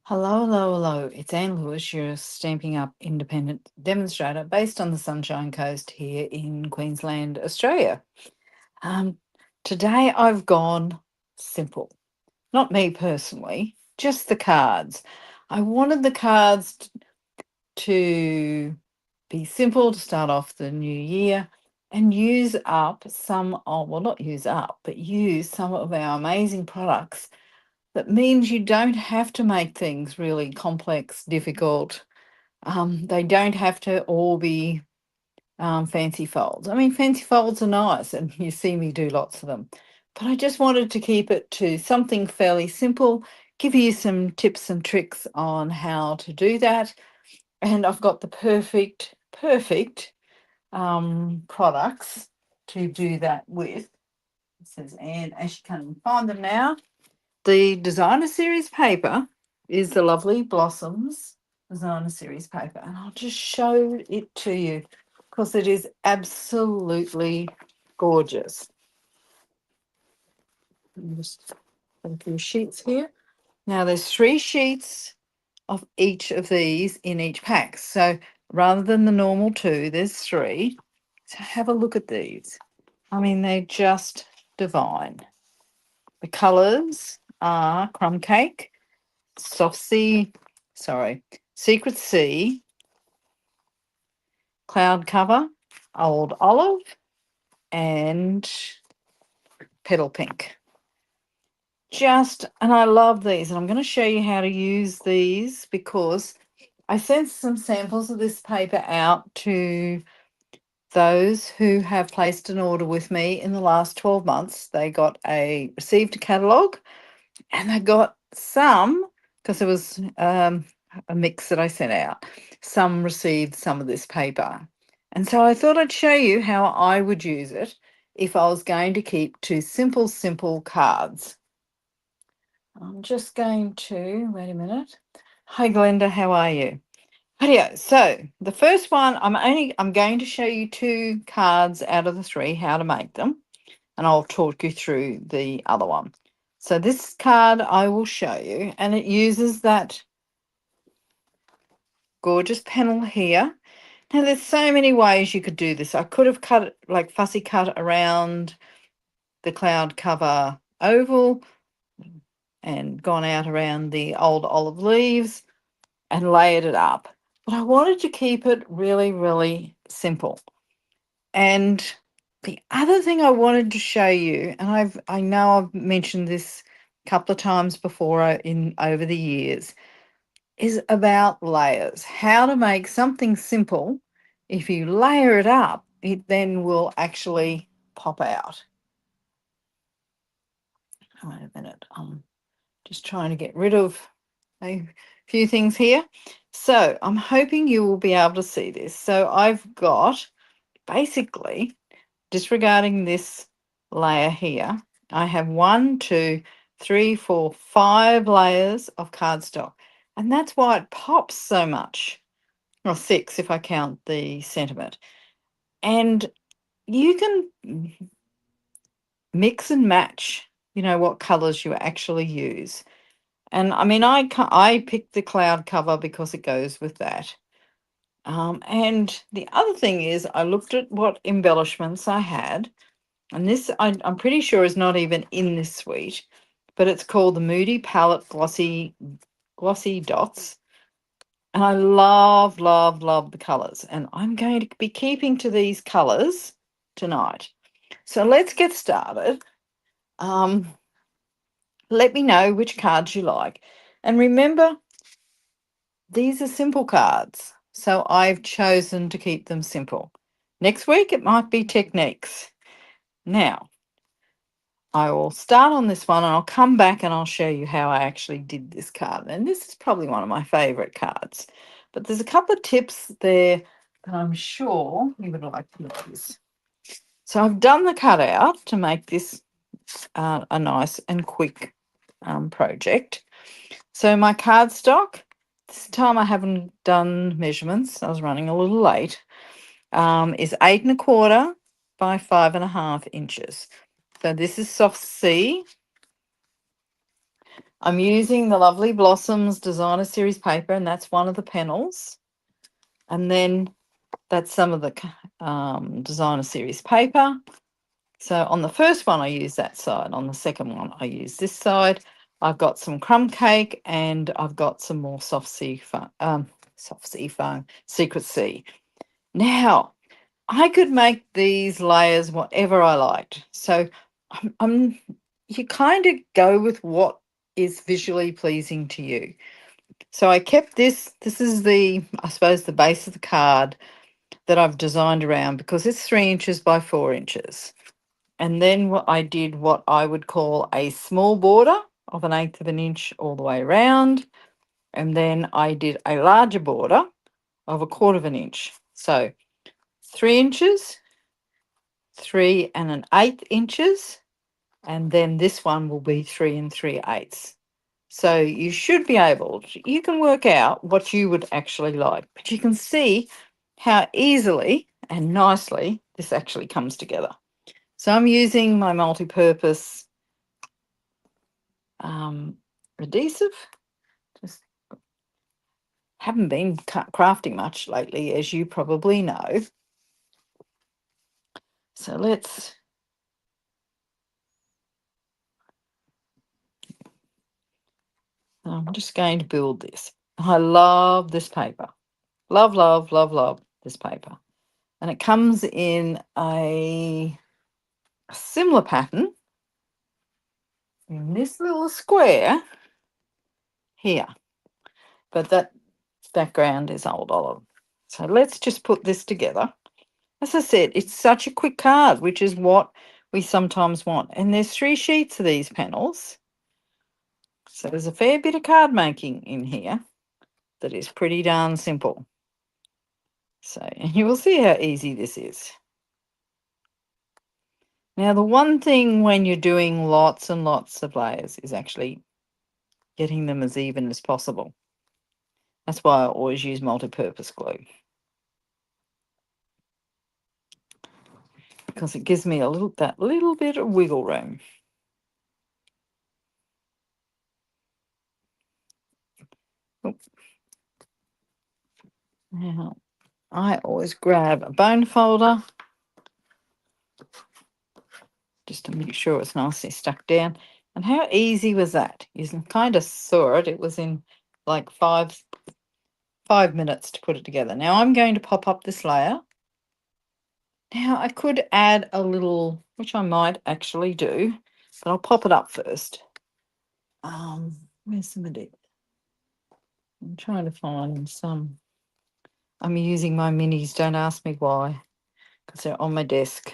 Hello, hello, hello. It's Anne Lewis, your Stamping Up Independent demonstrator based on the Sunshine Coast here in Queensland, Australia. Um, Today I've gone simple. Not me personally, just the cards. I wanted the cards to be simple to start off the new year and use up some of, well, not use up, but use some of our amazing products. That means you don't have to make things really complex, difficult. They don't have to all be fancy folds. I mean, fancy folds are nice, and you see me do lots of them. But I just wanted to keep it to something fairly simple, give you some tips and tricks on how to do that. And I've got the perfect products to do that with. It says, and as you can find them now, the designer series paper is the lovely Blossoms designer series paper, and I'll just show it to you because it is absolutely gorgeous. Just put a few sheets here. Now there's 3 sheets of each of these in each pack. So rather than the normal 2, there's 3. So have a look at these. I mean, they're just divine. The colours are crumb cake, soft sea, secret sea, cloud cover, old olive, and petal pink. And I love these, and I'm going to show you how to use these because I sent some samples of this paper out to those who have placed an order with me in the last 12 months. They received a catalogue, and they got some, because there was a mix that I sent out. Some received some of this paper. And so I thought I'd show you how I would use it if I was going to keep 2 simple cards. I'm just going to, wait a minute. Hi Glenda, how are you? Rightio, so the first one, I'm going to show you 2 cards out of the 3, how to make them, and I'll talk you through the other one. So this card I will show you, and it uses that gorgeous panel here. Now there's so many ways you could do this. I could have cut it like fussy cut around the cloud cover oval and gone out around the old olive leaves and layered it up. But I wanted to keep it really, really simple. And the other thing I wanted to show you, and I know I've mentioned this a couple of times before in over the years, is about layers. How to make something simple. If you layer it up, it then will actually pop out. Wait a minute. I'm just trying to get rid of a few things here. So I'm hoping you will be able to see this. So I've got basically, disregarding this layer here, I have 1, 2, 3, 4, 5 layers of cardstock. And that's why it pops so much. Or 6 if I count the sentiment. And you can mix and match, what colors you actually use. And I mean, I picked the cloud cover because it goes with that. And the other thing is, I looked at what embellishments I had, and this I'm pretty sure is not even in this suite, but it's called the Moody Palette Glossy Dots. And I love, love, love the colours. And I'm going to be keeping to these colours tonight. So let's get started. Let me know which cards you like. And remember, these are simple cards. So I've chosen to keep them simple. Next week, it might be techniques. Now, I will start on this one and I'll come back and I'll show you how I actually did this card. And this is probably one of my favourite cards. But there's a couple of tips there that I'm sure you would like to use. So I've done the cutout to make this a nice and quick project. So my cardstock, this time I haven't done measurements. I was running a little late. Is 8 1/4 by 5 1/2 inches. So this is soft C. I'm using the Lovely Blossoms Designer Series paper, and that's one of the panels. And then that's some of the Designer Series paper. So on the first one, I use that side. On the second one, I use this side. I've got some crumb cake, and I've got some more soft sea foam, Secret Sea. Now, I could make these layers whatever I liked. So you kind of go with what is visually pleasing to you. So I kept this. This is I suppose, the base of the card that I've designed around, because it's 3 inches by 4 inches. And then I did what I would call a small border of 1/8 of an inch all the way around. And then I did a larger border of 1/4 of an inch. So 3 inches, 3 1/8 inches, and then this one will be 3 3/8. So you should be able you can work out what you would actually like, but you can see how easily and nicely this actually comes together. So I'm using my multi-purpose adhesive. Just haven't been crafting much lately, as you probably know. So I'm just going to build this. I love this paper. Love, love, love, love this paper. And it comes in a similar pattern in this little square here. But that background is old olive. So let's just put this together. As I said, it's such a quick card, which is what we sometimes want. And there's 3 sheets of these panels. So there's a fair bit of card making in here that is pretty darn simple. So you will see how easy this is. Now, the one thing when you're doing lots and lots of layers is actually getting them as even as possible. That's why I always use multi-purpose glue, because it gives me that little bit of wiggle room. Oops. Now, I always grab a bone folder just to make sure it's nicely stuck down. And how easy was that? You kind of saw it. It was in like 5 minutes to put it together. Now I'm going to pop up this layer. Now I could add a little, which I might actually do, but I'll pop it up first. Where's some of it? I'm trying to find some. I'm using my minis. Don't ask me why, because they're on my desk.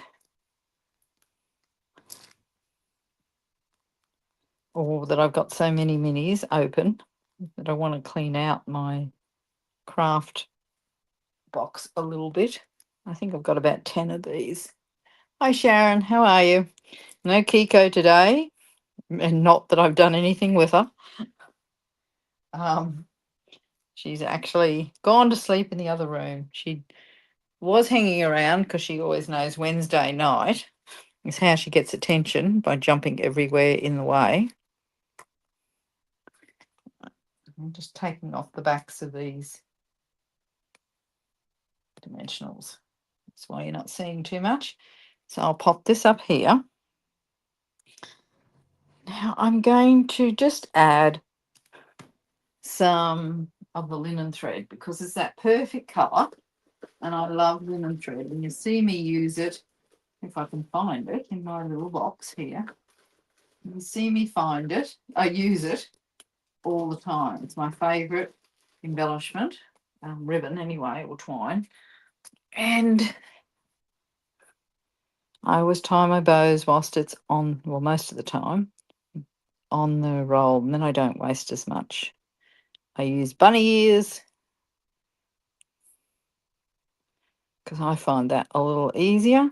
Or that I've got so many minis open that I want to clean out my craft box a little bit. I think I've got about 10 of these. Hi Sharon, how are you? No Kiko today, and not that I've done anything with her. She's actually gone to sleep in the other room. She was hanging around because she always knows Wednesday night is how she gets attention, by jumping everywhere in the way. I'm just taking off the backs of these dimensionals. That's why you're not seeing too much. So I'll pop this up here. Now I'm going to just add some of the linen thread, because it's that perfect colour, and I love linen thread. And you see me use it, if I can find it, in my little box here. You see me find it. I use it all the time. It's my favourite embellishment, ribbon anyway, or twine. And I always tie my bows whilst it's on, well, most of the time, on the roll, and then I don't waste as much. I use bunny ears because I find that a little easier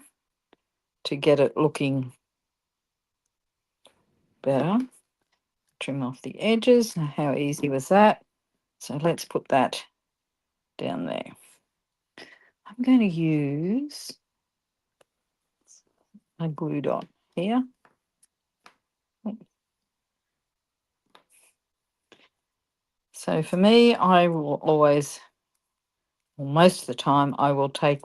to get it looking better. Trim off the edges. Now, how easy was that? So let's put that down there. I'm going to use a glue dot here. So for me, I will always, well, most of the time, I will take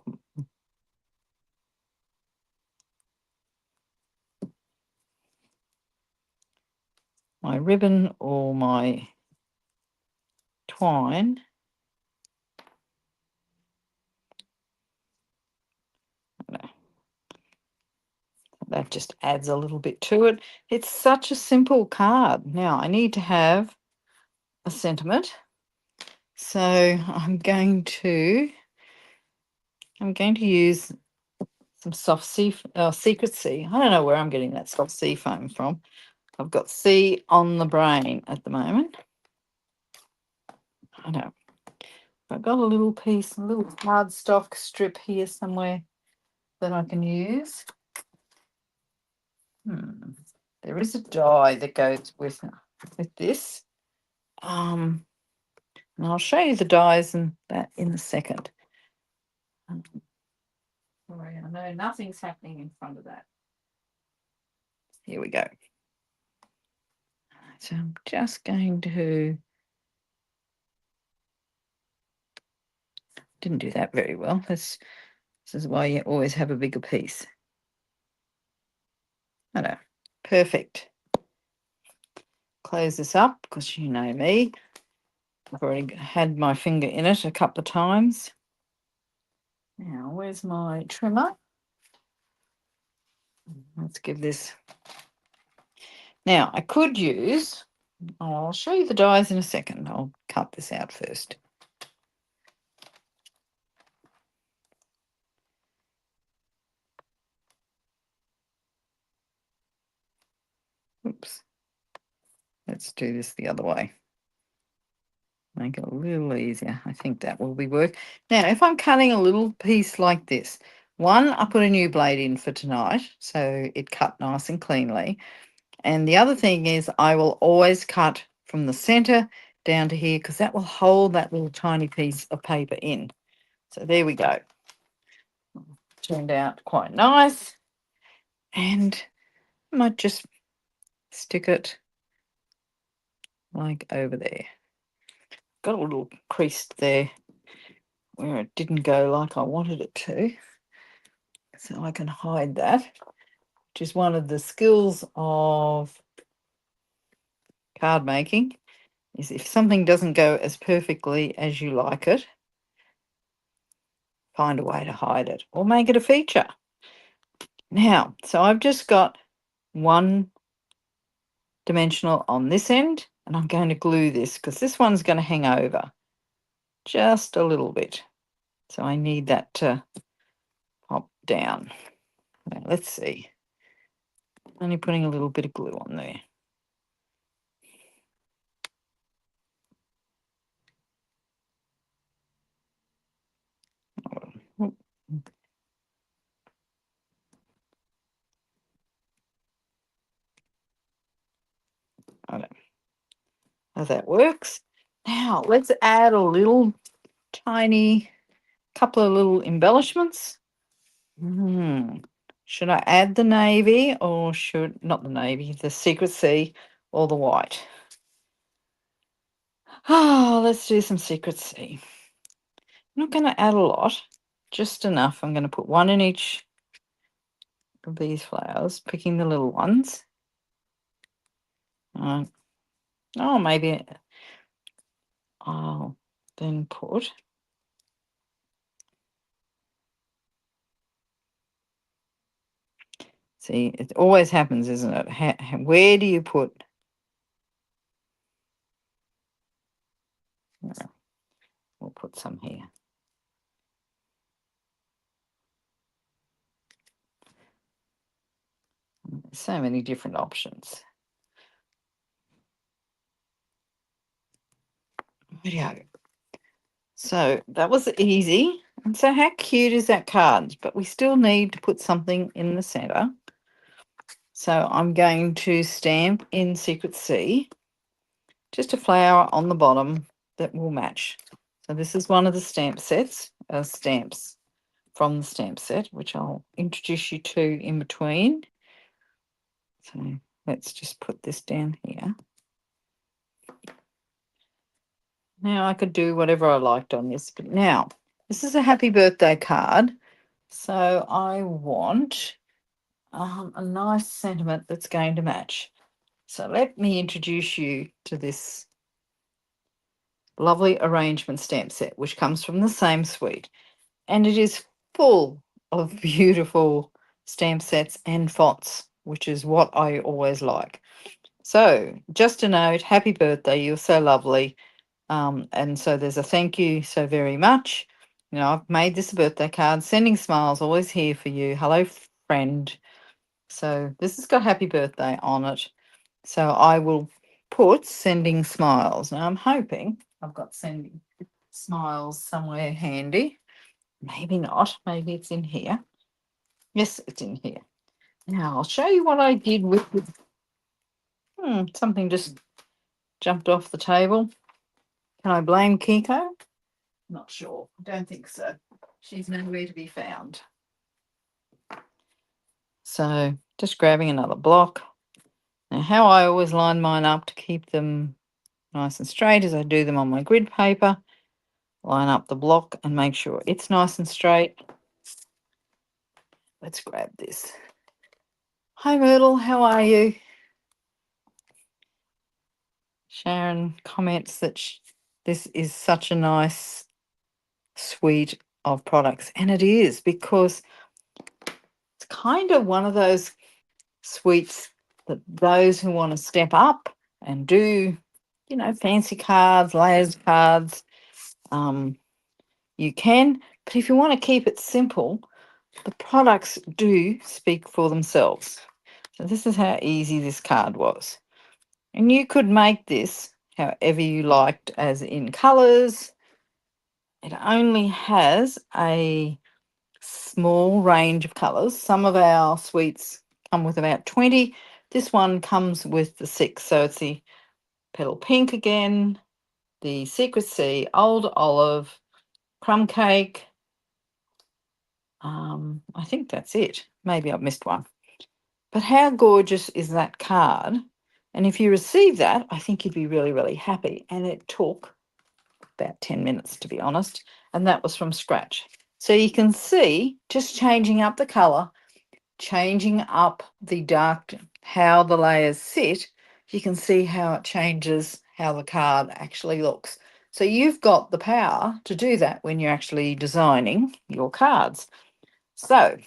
my ribbon or my twine. That just adds a little bit to it. It's such a simple card. Now I need to have a sentiment. So I'm going to use some soft sea, secret sea. I don't know where I'm getting that soft sea foam from. I've got sea on the brain at the moment. I know. I've got a little piece, a little cardstock strip here somewhere that I can use. There is a die that goes with this. And I'll show you the dies and that in a second. Sorry, I know nothing's happening in front of that. Here we go. So I'm just going to, didn't do that very well. This is why you always have a bigger piece. I know, perfect. Close this up because you know me. I've already had my finger in it a couple of times. Now, where's my trimmer? Let's give this. Now, I could use, I'll show you the dies in a second. I'll cut this out first. Oops. Let's do this the other way. Make it a little easier. I think that will be work. Now, if I'm cutting a little piece like this, one, I put a new blade in for tonight, so it cut nice and cleanly. And the other thing is I will always cut from the center down to here because that will hold that little tiny piece of paper in. So there we go. Turned out quite nice. And I might just stick it like over there. Got a little crease there where it didn't go like I wanted it to. So I can hide that, which is one of the skills of card making, is if something doesn't go as perfectly as you like it, find a way to hide it or make it a feature. Now, so I've just got one dimensional on this end, and I'm going to glue this because this one's going to hang over just a little bit. So I need that to pop down. Now, let's see. Only putting a little bit of glue on there. I don't know how that works. Now let's add a little tiny couple of little embellishments. Should I add the navy or should not the navy, the secret sea or the white? Oh, let's do some secret sea. I'm not going to add a lot, just enough. I'm going to put one in each of these flowers, picking the little ones. Oh, maybe I'll then put. See, it always happens, isn't it? Where do you put? We'll put some here. So many different options. Video. So that was easy. And so how cute is that card? But we still need to put something in the center. So I'm going to stamp in Secret Sea, just a flower on the bottom that will match. So this is one of the stamp sets, stamps from the stamp set, which I'll introduce you to in between. So let's just put this down here. Now I could do whatever I liked on this, but now this is a happy birthday card. So I want a nice sentiment that's going to match. So let me introduce you to this lovely arrangement stamp set, which comes from the same suite. And it is full of beautiful stamp sets and fonts, which is what I always like. So just a note, happy birthday, you're so lovely. And so there's a thank you so very much. You know, I've made this a birthday card, sending smiles, always here for you. Hello, friend. So this has got happy birthday on it. So I will put sending smiles. Now I'm hoping I've got sending smiles somewhere handy. Maybe not. Maybe it's in here. Yes, it's in here. Now I'll show you what I did with something just jumped off the table. Can I blame Kiko? Not sure. I don't think so. She's nowhere to be found. So just grabbing another block. Now how I always line mine up to keep them nice and straight is I do them on my grid paper, line up the block and make sure it's nice and straight. Let's grab this. Hi Myrtle, how are you? Sharon comments that this is such a nice suite of products, and it is, because it's kind of one of those suites that those who want to step up and do, you know, fancy cards, layers cards, you can. But if you want to keep it simple, the products do speak for themselves. So this is how easy this card was. And you could make this however you liked, as in colours. It only has a small range of colours. Some of our suites come with about 20. This one comes with the 6. So it's the petal pink again, the secret sea, old olive, crumb cake. I think that's it. Maybe I've missed one. But how gorgeous is that card? And if you receive that, I think you'd be really, really happy. And it took about 10 minutes, to be honest. And that was from scratch. So you can see just changing up the colour, changing up the dark, how the layers sit, you can see how it changes how the card actually looks. So you've got the power to do that when you're actually designing your cards. So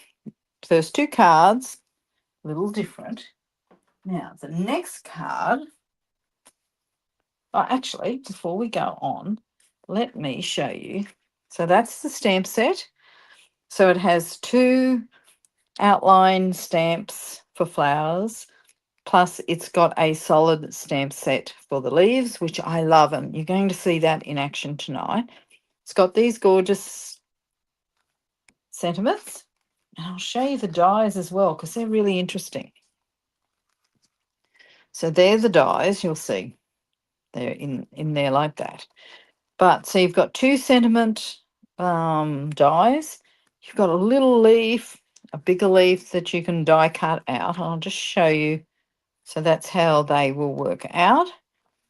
first two cards, a little different. Now the next card, actually, before we go on, let me show you. So that's the stamp set. So it has 2 outline stamps for flowers, plus it's got a solid stamp set for the leaves, which I love, and you're going to see that in action tonight. It's got these gorgeous sentiments, and I'll show you the dies as well, because they're really interesting. So they're the dies, you'll see. They're in there like that. But so you've got 2 sentiment dies. You've got a little leaf, a bigger leaf that you can die cut out. I'll just show you. So that's how they will work out.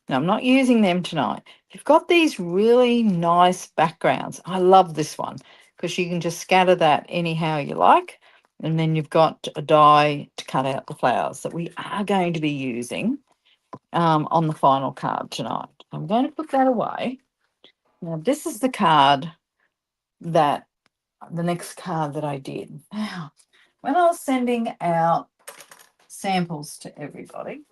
Now, I'm not using them tonight. You've got these really nice backgrounds. I love this one because you can just scatter that anyhow you like. And then you've got a die to cut out the flowers that we are going to be using on the final card tonight. I'm going to put that away. Now, this is the card that, the next card that I did. Now, when I was sending out samples to everybody,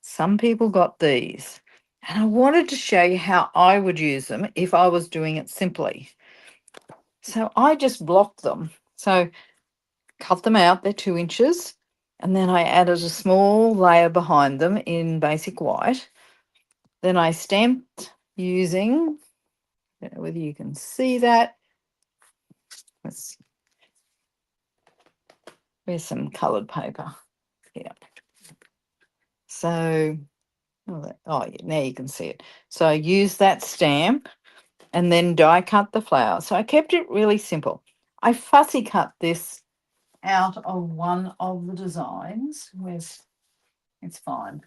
some people got these, and I wanted to show you how I would use them if I was doing it simply. So I just blocked them. So cut them out, they're 2 inches, and then I added a small layer behind them in basic white. Then I stamped using, I don't know whether you can see that. Where's some coloured paper? Here. So, yeah, now you can see it. So I used that stamp and then die cut the flower. So I kept it really simple. I fussy cut this out of one of the designs. It's fine.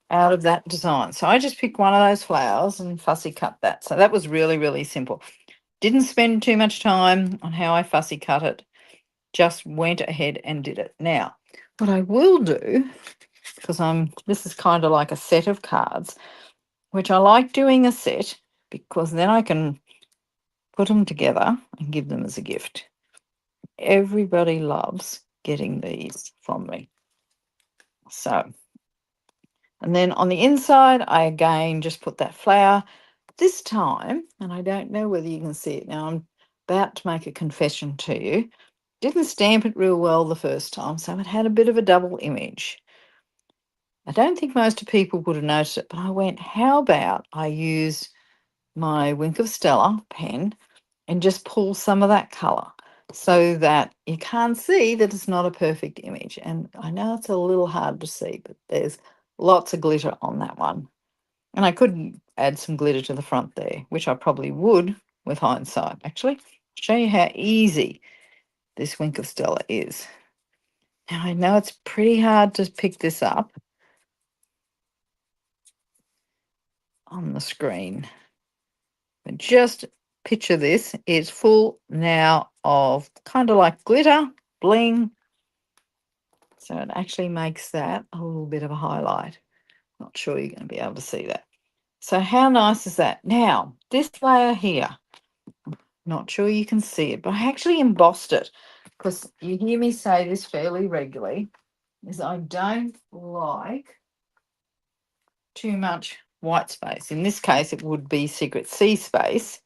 out of that design. So I just picked one of those flowers and fussy cut that. So that was really, really simple. Didn't spend too much time on how I fussy cut it. Just went ahead and did it. Now, what I will do, because this is kind of like a set of cards, which I like doing a set because then I can put them together and give them as a gift. Everybody loves getting these from me. So, and then on the inside, I again just put that flower. This time, and I don't know whether you can see it now, I'm about to make a confession to you. Didn't stamp it real well the first time, so it had a bit of a double image. I don't think most people would have noticed it, but I went, how about I use my Wink of Stella pen and just pull some of that colour so that you can't see that it's not a perfect image. And I know it's a little hard to see, but there's lots of glitter on that one. And I could add some glitter to the front there, which I probably would with hindsight. Actually, show you how easy this Wink of Stella is. Now, I know it's pretty hard to pick this up on the screen, but just picture this. It's full now of kind of like glitter, bling. So it actually makes that a little bit of a highlight. Not sure you're going to be able to see that. So how nice is that? Now, this layer here, not sure you can see it, but I actually embossed it because you hear me say this fairly regularly, is I don't like too much white space. In this case, it would be Secret C space.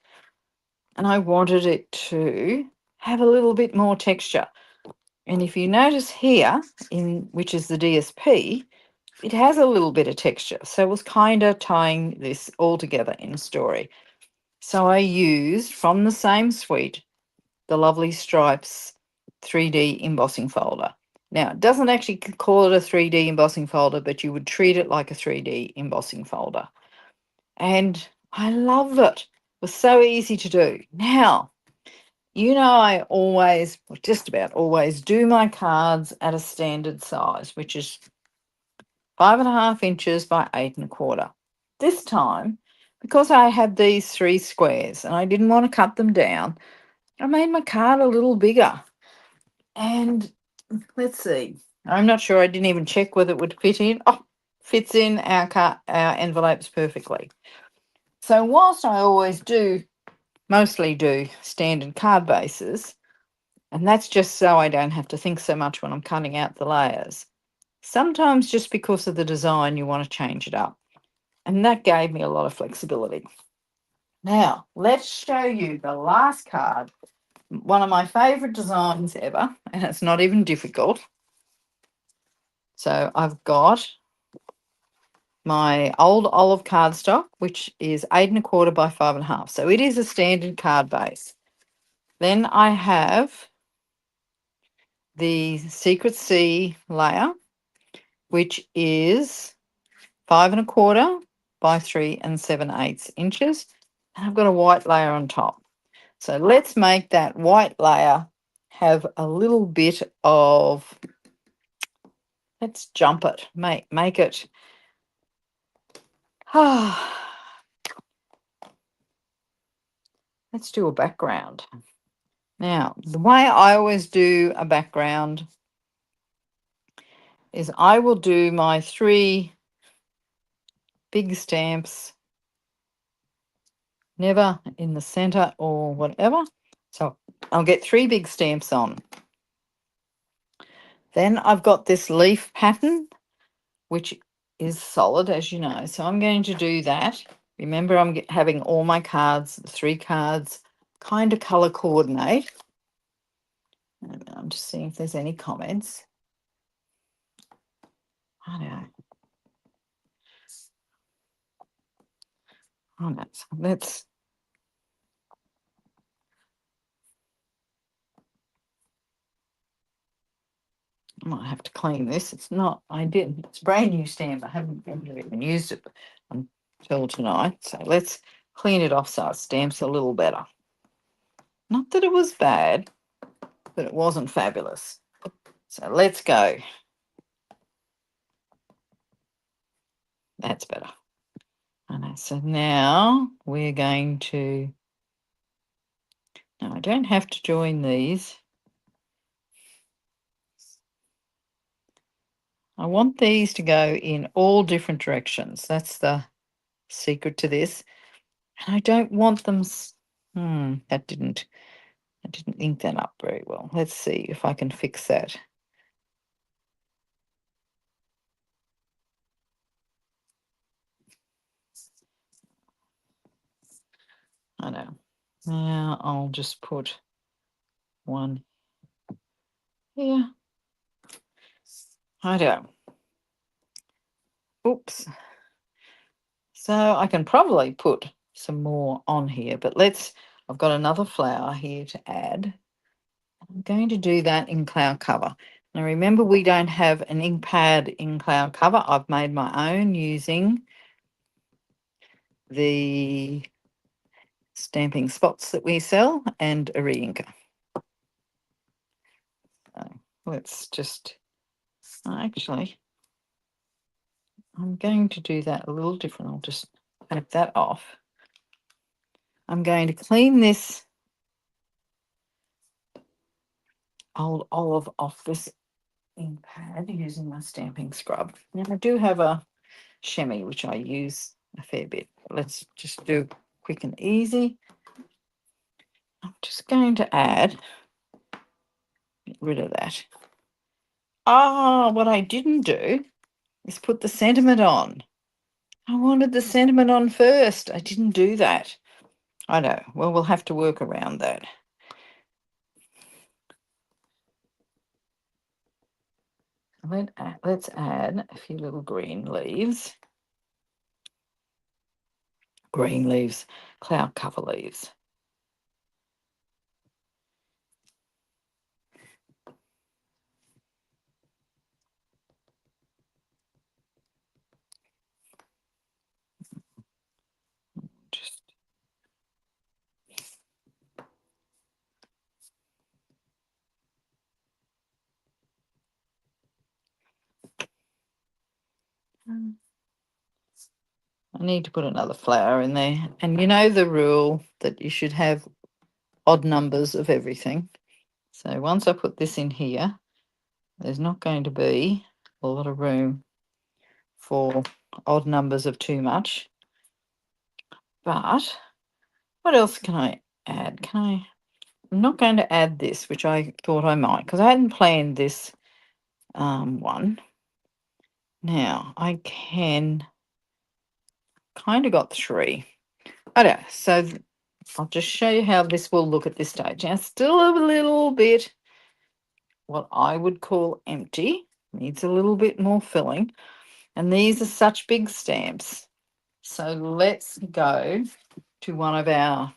And I wanted it to have a little bit more texture. And if you notice here, which is the DSP, it has a little bit of texture. So it was kind of tying this all together in a story. So I used from the same suite the Lovely Stripes 3D embossing folder. Now, it doesn't actually call it a 3D embossing folder, but you would treat it like a 3D embossing folder. And I love it. It was so easy to do. Now, you know, I always, or just about always, do my cards at a standard size, which is 5.5 inches by 8.25. This time, because I had these 3 squares and I didn't want to cut them down, I made my card a little bigger. And let's see, I'm not sure, I didn't even check whether it would fit in. Oh, fits in our envelopes perfectly. So whilst I always mostly do standard card bases, and that's just so I don't have to think so much when I'm cutting out the layers, sometimes just because of the design you want to change it up. And that gave me a lot of flexibility. Now, let's show you the last card, one of my favourite designs ever, and it's not even difficult. So I've got my old olive cardstock, which is 8.25 by 5.5. So it is a standard card base. Then I have the Secret C layer, which is 5.25 by 3 7/8 inches. And I've got a white layer on top. So let's make that white layer have a little bit of, let's jump it, make it. Let's do a background. Now, the way I always do a background is I will do my 3 big stamps, never in the center or whatever. So I'll get 3 big stamps on. Then I've got this leaf pattern, which is solid, as you know. So I'm going to do that. Remember, I'm having all my cards, 3 cards, kind of color coordinate. I'm just seeing if there's any comments. I don't know. Oh, no. Let's. I might have to clean this. It's not, I didn't. It's a brand new stamp. I haven't even used it until tonight. So let's clean it off so it stamps a little better. Not that it was bad, but it wasn't fabulous. So let's go. That's better. And so now we're going to, no, I don't have to join these. I want these to go in all different directions. That's the secret to this. And I don't want them, I didn't ink that up very well. Let's see if I can fix that. I know. Now I'll just put one here. I don't. Oops. So I can probably put some more on here, but I've got another flower here to add. I'm going to do that in cloud cover. Now remember, we don't have an ink pad in cloud cover. I've made my own using the stamping spots that we sell and a re-inker. So let's just, actually, I'm going to do that a little different. I'll just take that off. I'm going to clean this old olive off this ink pad using my stamping scrub. Now I do have a chamois which I use a fair bit. Let's just do quick and easy. I'm just going to get rid of that. What I didn't do is put the sentiment on. I wanted the sentiment on first. I didn't do that. I know. Well, we'll have to work around that. Let's add a few little green leaves. Green leaves, cloud cover leaves. Just I need to put another flower in there. And you know the rule that you should have odd numbers of everything. So once I put this in here, there's not going to be a lot of room for odd numbers of too much. But what else can I add? I'm not going to add this, which I thought I might, because I hadn't planned this one. Now I can kind of got three. I don't know. So I'll just show you how this will look at this stage. Now, still a little bit what I would call empty, needs a little bit more filling. And these are such big stamps. So let's go to one of our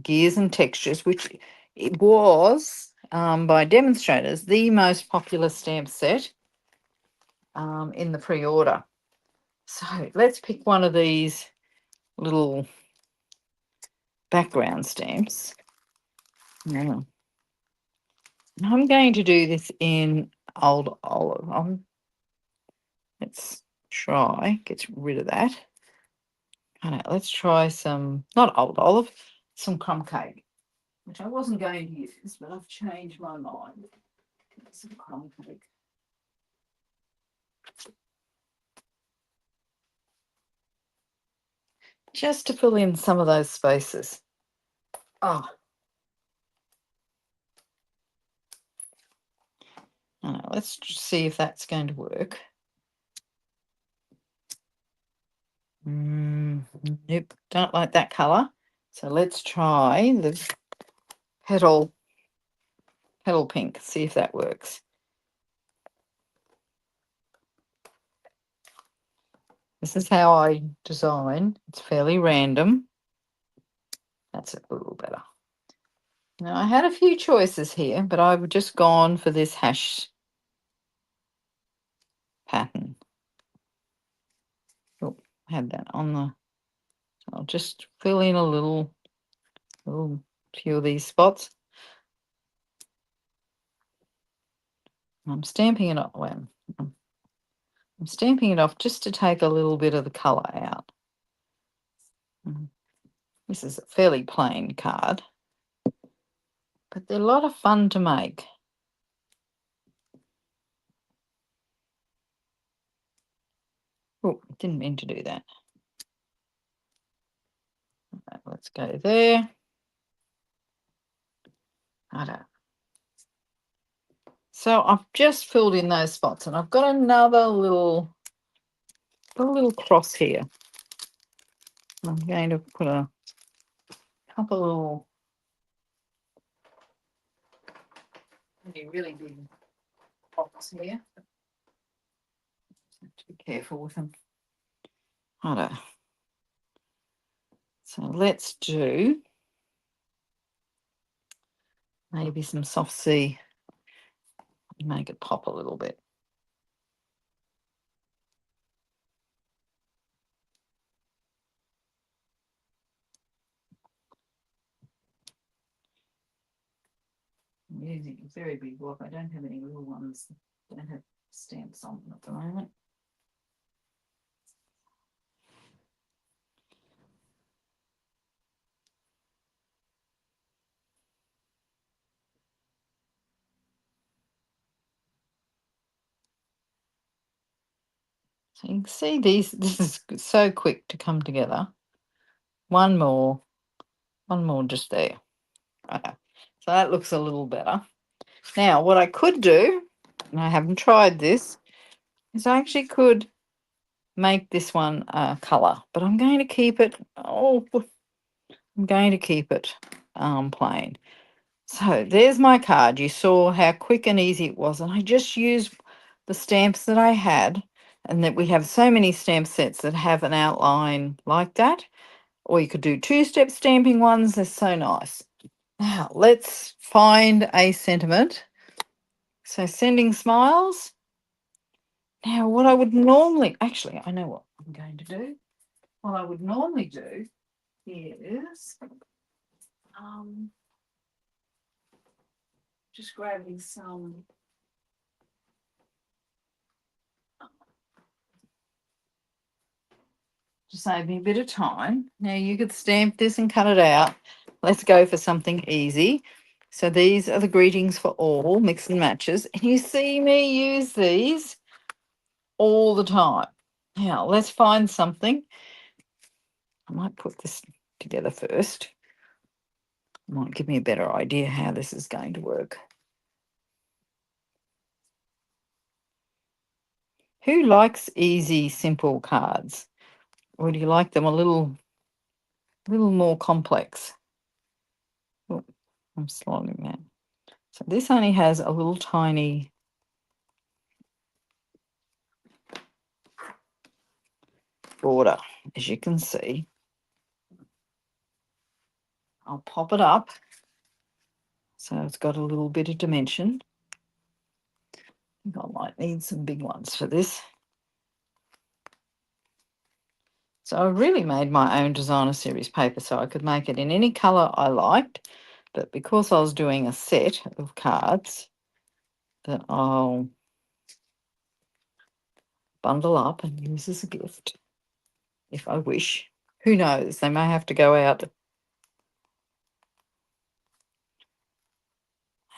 gears and textures, which it was by demonstrators the most popular stamp set in the pre-order. So let's pick one of these little background stamps. Now, I'm going to do this in old olive. Let's try, get rid of that. I know, let's try some, not old olive, some crumb cake, which I wasn't going to use, but I've changed my mind. Some crumb cake. Just to fill in some of those spaces. Oh. I know, let's see if that's going to work. Nope, don't like that colour. So let's try the petal pink, see if that works. This is how I design. It's fairly random. That's a little better. Now, I had a few choices here, but I've just gone for this hash pattern. Oh, I had that on the, I'll just fill in a little few of these spots. I'm stamping it up. Well, I'm stamping it off just to take a little bit of the colour out. This is a fairly plain card, but they're a lot of fun to make. Oh, didn't mean to do that. Right, let's go there. I don't. So I've just filled in those spots, and I've got another little cross here. I'm going to put a couple of really big pots here. Have to be careful with them. I don't. So let's do maybe some soft C, make it pop a little bit. I'm using a very big block. I don't have any little ones. Don't have stamps on them at the moment. So you can see these. This is so quick to come together. One more just there. Okay. So that looks a little better. Now, what I could do, and I haven't tried this, is I actually could make this one colour, but I'm going to keep it. Oh, I'm going to keep it plain. So there's my card. You saw how quick and easy it was, and I just used the stamps that I had, and that we have so many stamp sets that have an outline like that, or you could do two-step stamping ones. They're so nice. Now let's find a sentiment. So sending smiles. Now what I would normally, actually I know what I'm going to do. What I would normally do is just grabbing some to save me a bit of time. Now you could stamp this and cut it out. Let's go for something easy. So these are the greetings for all, mix and matches. And you see me use these all the time. Now let's find something. I might put this together first. Might give me a better idea how this is going to work. Who likes easy, simple cards? Or do you like them a little more complex? Oh, I'm sliding that. So this only has a little tiny border, as you can see. I'll pop it up so it's got a little bit of dimension. I think I might need some big ones for this. So I really made my own designer series paper so I could make it in any colour I liked, but because I was doing a set of cards that I'll bundle up and use as a gift if I wish. Who knows? They may have to go out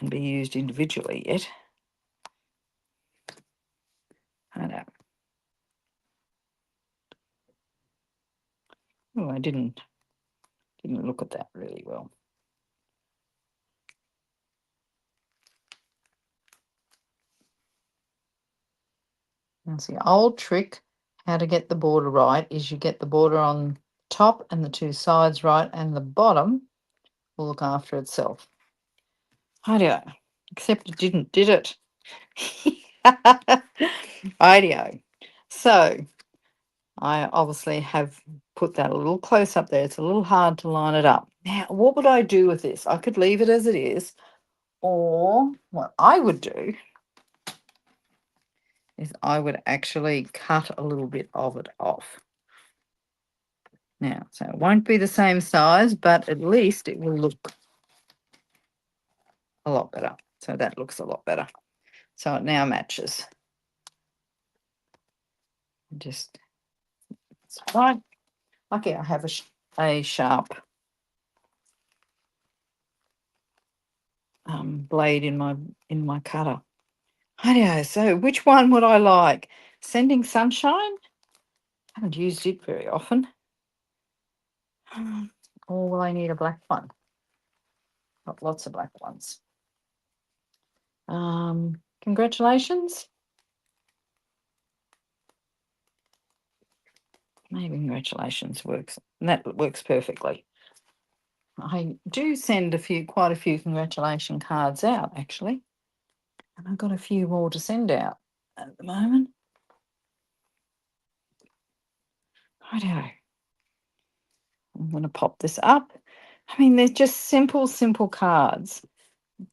and be used individually yet. I know. Oh, I didn't look at that really well. That's the old trick. How to get the border right is you get the border on top and the two sides right, and the bottom will look after itself. Ideo. Except it didn't, did it? Ideo. So I obviously have put that a little close up there. It's a little hard to line it up. Now, what would I do with this? I could leave it as it is, or what I would do is I would actually cut a little bit of it off. Now, so it won't be the same size, but at least it will look a lot better. So that looks a lot better. So it now matches. Just, it's right. Lucky I have a sharp blade in my cutter. Righto, so which one would I like? Sending Sunshine? Haven't used it very often. Or will I need a black one? Got lots of black ones. Congratulations. Maybe congratulations works. And that works perfectly. I do send quite a few congratulation cards out, actually. And I've got a few more to send out at the moment. Righto. I'm going to pop this up. I mean, they're just simple cards,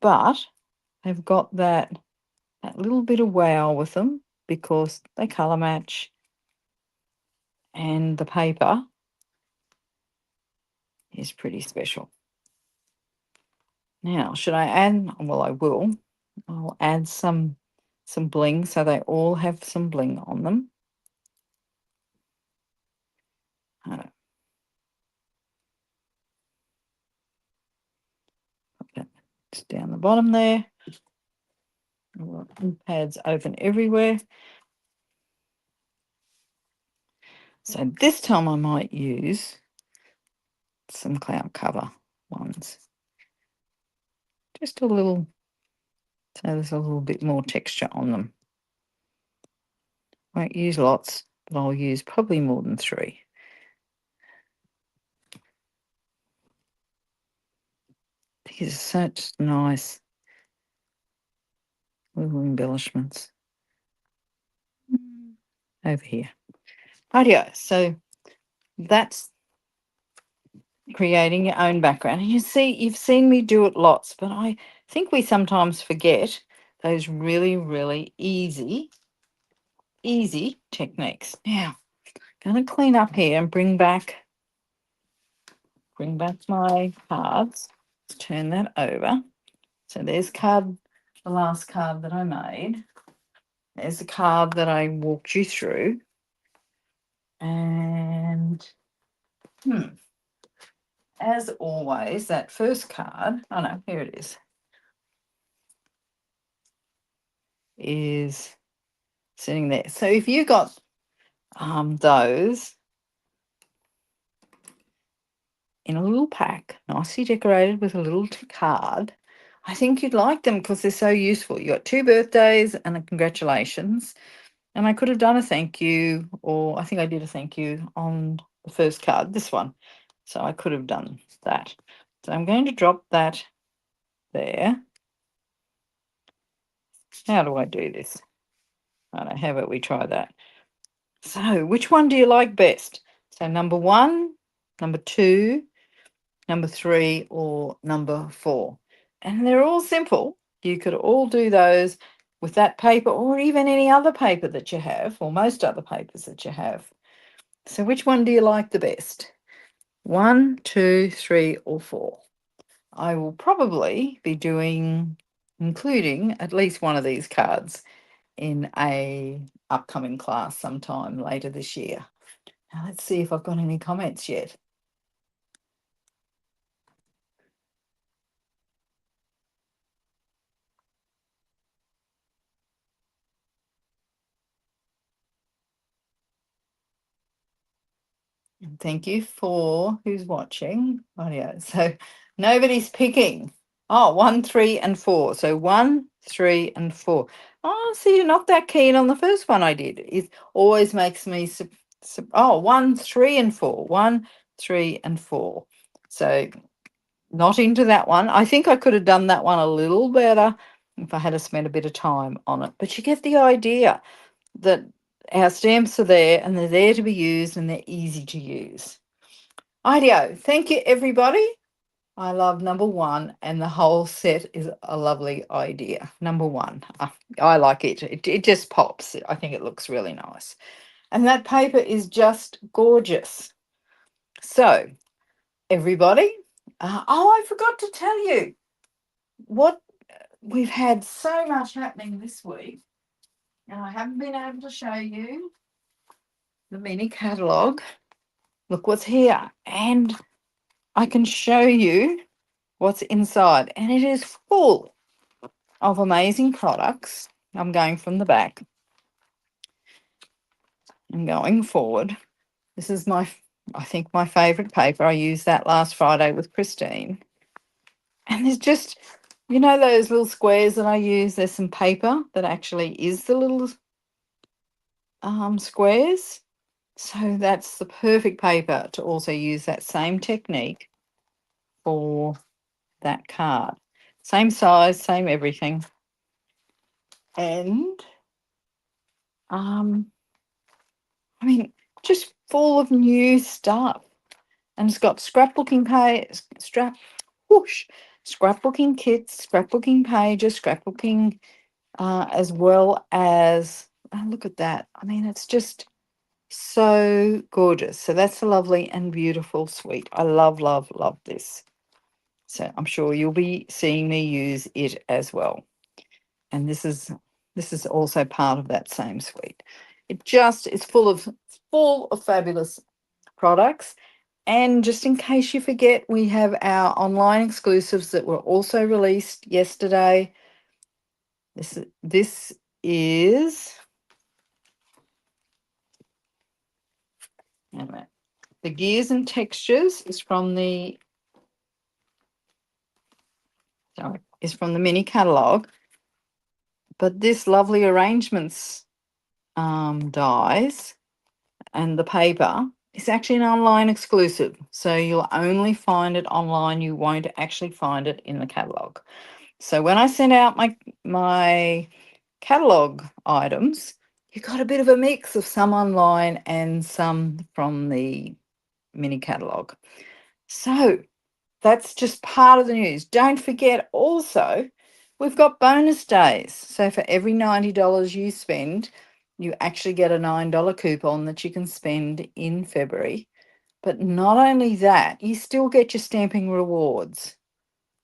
but they've got that little bit of wow with them because they colour match and the paper is pretty special. Now, should I add? Well, I will. I'll add some bling so they all have some bling on them. Put that just down the bottom there. Pads open everywhere. So this time I might use some cloud cover ones. Just a little, so there's a little bit more texture on them. Won't use lots, but I'll use probably more than 3. These are such nice little embellishments. Over here. Rightio, so that's creating your own background. And you've seen me do it lots, but I think we sometimes forget those really, really easy techniques. Now, I'm going to clean up here and bring back my cards. Let's turn that over. So there's the last card that I made. There's the card that I walked you through. And as always, that first card, oh no, here it is sitting there. So if you got those in a little pack, nicely decorated with a little card, I think you'd like them because they're so useful. You got 2 birthdays and a congratulations. And I could have done a thank you, or I think I did a thank you on the first card, this one. So I could have done that. So I'm going to drop that there. How do I do this? I don't know. How about we try that? So which one do you like best? So number 1, number 2, number 3, or number 4? And they're all simple. You could all do those with that paper or even any other paper that you have, or most other papers that you have. So which one do you like the best? 1, 2, 3, or 4? I will probably be including at least one of these cards in a upcoming class sometime later this year. Now let's see if I've got any comments yet. And thank you for who's watching. Oh yeah, so nobody's picking. Oh, 1, 3, and 4. So 1, 3, and 4. Oh, so you're not that keen on the first one I did. It always makes me 1, 3, and 4. 1, 3, and 4. So not into that one. I think I could have done that one a little better if I had spent a bit of time on it. But you get the idea that our stamps are there and they're there to be used and they're easy to use. Ideo. Thank you, everybody. I love number 1 and the whole set is a lovely idea. Number 1. I like it. It just pops. I think it looks really nice. And that paper is just gorgeous. So, everybody, I forgot to tell you what we've had so much happening this week, and I haven't been able to show you. the mini catalogue. Look what's here. And I can show you what's inside. And it is full of amazing products. I'm going from the back and going forward. This is I think, my favourite paper. I used that last Friday with Christine. And there's just, those little squares that I use. There's some paper that actually is the little squares. So that's the perfect paper to also use that same technique for that card. Same size, same everything. And I mean, just full of new stuff. And it's got scrapbooking scrapbooking kits, scrapbooking pages, scrapbooking as well as, oh, look at that. I mean, it's just so gorgeous. So that's a lovely and beautiful suite. I love, love, love this. So I'm sure you'll be seeing me use it as well. And this is also part of that same suite. It's full of fabulous products. And just in case you forget, we have our online exclusives that were also released yesterday. This is wait a minute. The Gears and Textures is from the mini catalogue. But this lovely arrangements dies and the paper is actually an online exclusive. So you'll only find it online. You won't actually find it in the catalogue. So when I sent out my catalogue items, you got a bit of a mix of some online and some from the mini catalogue. So that's just part of the news. Don't forget also, we've got bonus days. So for every $90 you spend, you actually get a $9 coupon that you can spend in February. But not only that, you still get your stamping rewards.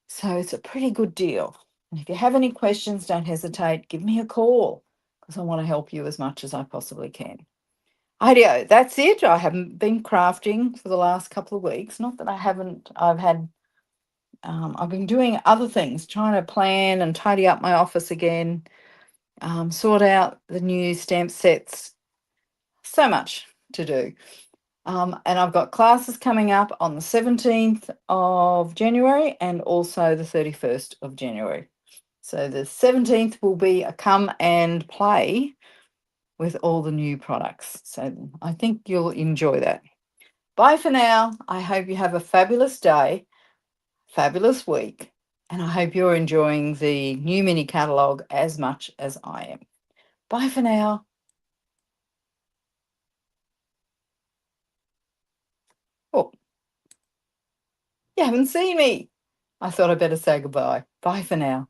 So it's a pretty good deal. And if you have any questions, don't hesitate. Give me a call because I want to help you as much as I possibly can. Ideo, that's it. I haven't been crafting for the last couple of weeks. Not that I haven't. I've been doing other things, trying to plan and tidy up my office again, sort out the new stamp sets. So much to do. And I've got classes coming up on the 17th of January and also the 31st of January. So the 17th will be a come and play with all the new products. So I think you'll enjoy that. Bye for now. I hope you have a fabulous day, fabulous week, and I hope you're enjoying the new mini catalogue as much as I am. Bye for now. Oh, you haven't seen me. I thought I'd better say goodbye. Bye for now.